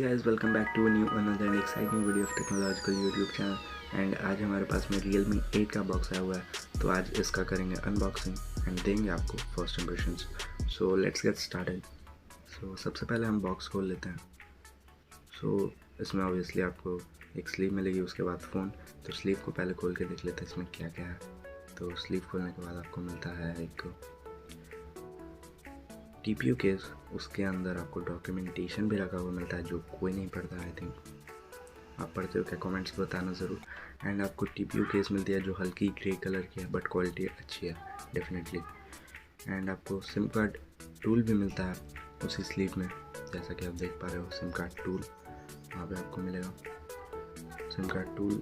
guys, welcome back to a new another and exciting video of technological YouTube channel. And आज हमारे पास में realme 8 का box आया हुआ है, तो आज इसका करेंगे अनबॉक्सिंग एंड देंगे आपको first impressions. So let's get started. So सबसे पहले हम बॉक्स खोल लेते हैं। सो इसमें ऑब्वियसली आपको एक स्लीव मिलेगी, उसके बाद फ़ोन। तो स्लीव को पहले खोल के देख लेते हैं इसमें क्या क्या है। तो स्लीव खोलने के बाद आपको मिलता है एक TPU केस, उसके अंदर आपको डॉक्यूमेंटेशन भी रखा हुआ मिलता है जो कोई नहीं पढ़ता। आई थिंक आप पढ़ते हो क्या, कमेंट्स बताना ज़रूर। एंड आपको TPU केस मिलती है जो हल्की ग्रे कलर की है बट क्वालिटी अच्छी है डेफिनेटली। एंड आपको सिम कार्ड टूल भी मिलता है उसी स्लीव में, जैसा कि आप देख पा रहे हो। सिम कार्ड टूल वहाँ पे आपको मिलेगा, सिम कार्ड टूल।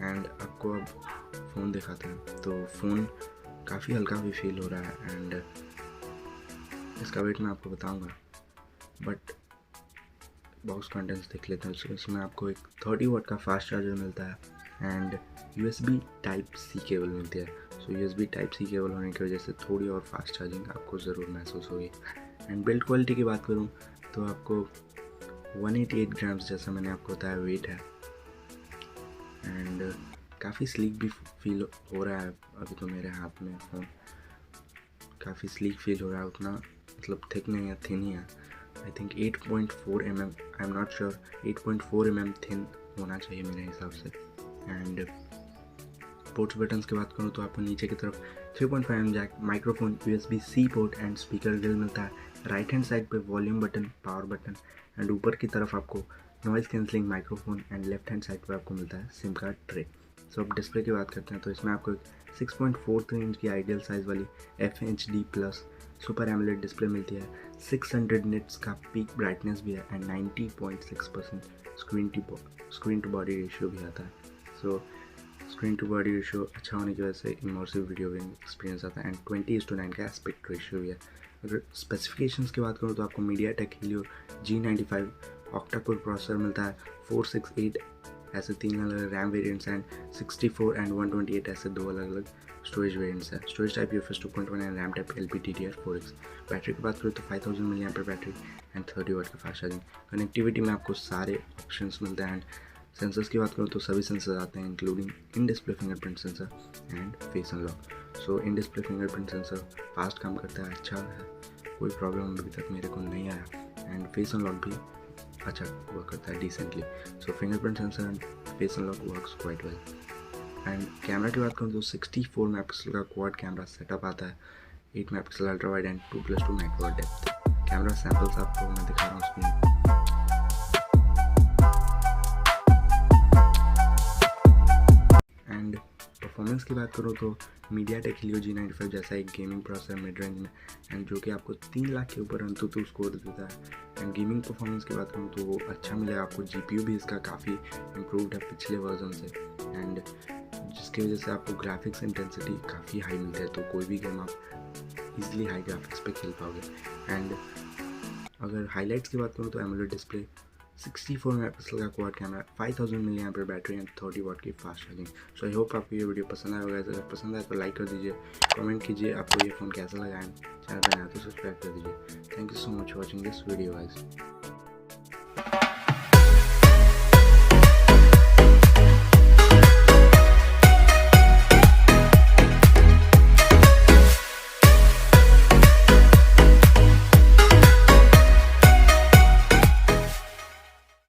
एंड आपको अब फ़ोन दिखाते हैं। तो फ़ोन काफ़ी हल्का भी फील हो रहा है एंड इसका वेट मैं आपको बताऊंगा, बट बॉक्स कंटेंट्स देख लेते हैं। सो इसमें आपको एक 30 वाट का फास्ट चार्जर मिलता है एंड USB Type-C केबल मिलती है। सो USB Type-C केबल होने की वजह से थोड़ी और फास्ट चार्जिंग आपको ज़रूर महसूस होगी। एंड बिल्ड क्वालिटी की बात करूँ तो आपको 188 ग्राम्स जैसा मैंने आपको बताया वेट है। एंड काफ़ी स्लीक भी फील हो रहा है। अभी तो मेरे हाथ में फ़ोन काफ़ी स्लीक फील हो रहा है, उतना मतलब थिक नहीं है, थिन ही है। I think 8.4 mm, I am not sure, 8.4 mm thin होना चाहिए मेरे हिसाब से। एंड पोर्ट्स बटन्स की बात करूँ तो आपको नीचे की तरफ 3.5 mm jack, microphone, USB-C port and speaker grill मिलता है। राइट हैंड साइड पे volume button, power button and ऊपर की तरफ आपको noise cancelling microphone and left hand side पे आपको मिलता है सिम कार्ड ट्रे। सो अब डिस्प्ले की बात करते हैं। तो इसमें आपको 6.43 इंच की आइडियल साइज़ वाली FHD plus super AMOLED display मिलती है। 600 निट्स का पीक ब्राइटनेस भी है and 90.6% screen to body ratio भी आता है। So screen to body ratio अच्छा होने की वजह से इमर्सिव वीडियो गेम एक्सपीरियंस आता है एंड 20:9 का एस्पेक्ट रेशियो भी है। अगर स्पेसिफिकेशंस की बात करूँ तो आपको MediaTek Helio G95 octa core processor मिलता है, 468 ऐसे 3 अलग अलग रैम वेरिएंट्स एंड 64 एंड 128 ऐसे 2 अलग अलग स्टोरेज वेरिएंट्स है। Storage type UFS 2.1 and RAM type LPDDR4X। Battery की बात करूँ तो 5000 mAh बैटरी एंड 30 वाट का फास्ट चार्जिंग। कनेक्टिविटी में आपको सारे ऑप्शंस मिलते हैं। एंड सेंसर्स की बात करूँ तो सभी सेंसर्स आते हैं including in display fingerprint sensor and face unlock. So in display fingerprint sensor fast काम करता है, अच्छा है, कोई प्रॉब्लम अभी तक मेरे को नहीं आया। एंड फेस अनलॉक भी अच्छा वर्क करता है decently. So fingerprint sensor and face unlock works quite well. And camera की बात करूँ तो 64 मेगापिक्सल का क्वाड कैमरा सेटअप आता है, 8 megapixel ultra wide and 2+2 micro depth. Camera samples आपको मैं दिखा रहा हूँ स्क्रीन। एंड परफॉर्मेंस की बात करूँ तो मीडियाटेक हीलियो G95 जैसा एक गेमिंग प्रोसेसर मिड रेंज में एंड जो कि आपको 3 लाख के ऊपर अंतुतु स्कोर देता है। एंड गेमिंग परफॉर्मेंस की बात करूँ तो वो अच्छा मिलेगा आपको। GPU भी इसका काफ़ी इम्प्रूव्ड है पिछले वर्जन से, एंड जिसकी वजह से आपको ग्राफिक्स इंटेंसिटी काफ़ी हाई मिलता है, तो कोई भी गेम आप इजीली हाई ग्राफिक्स पे खेल पाओगे। एंड अगर हाईलाइट्स की बात करूँ तो एमोलेड डिस्प्ले, 64 मेगापिक्सल का quad camera, 5000 mAh battery and 30 वाट की fast charging. So I hope आपको ये वीडियो पसंद आया होगा। अगर पसंद आए तो लाइक कर दीजिए, कमेंट कीजिए आपको ये फ़ोन कैसा लगा एंड चैनल पर नया तो सब्सक्राइब कर दीजिए। Thank you so much for watching this video guys.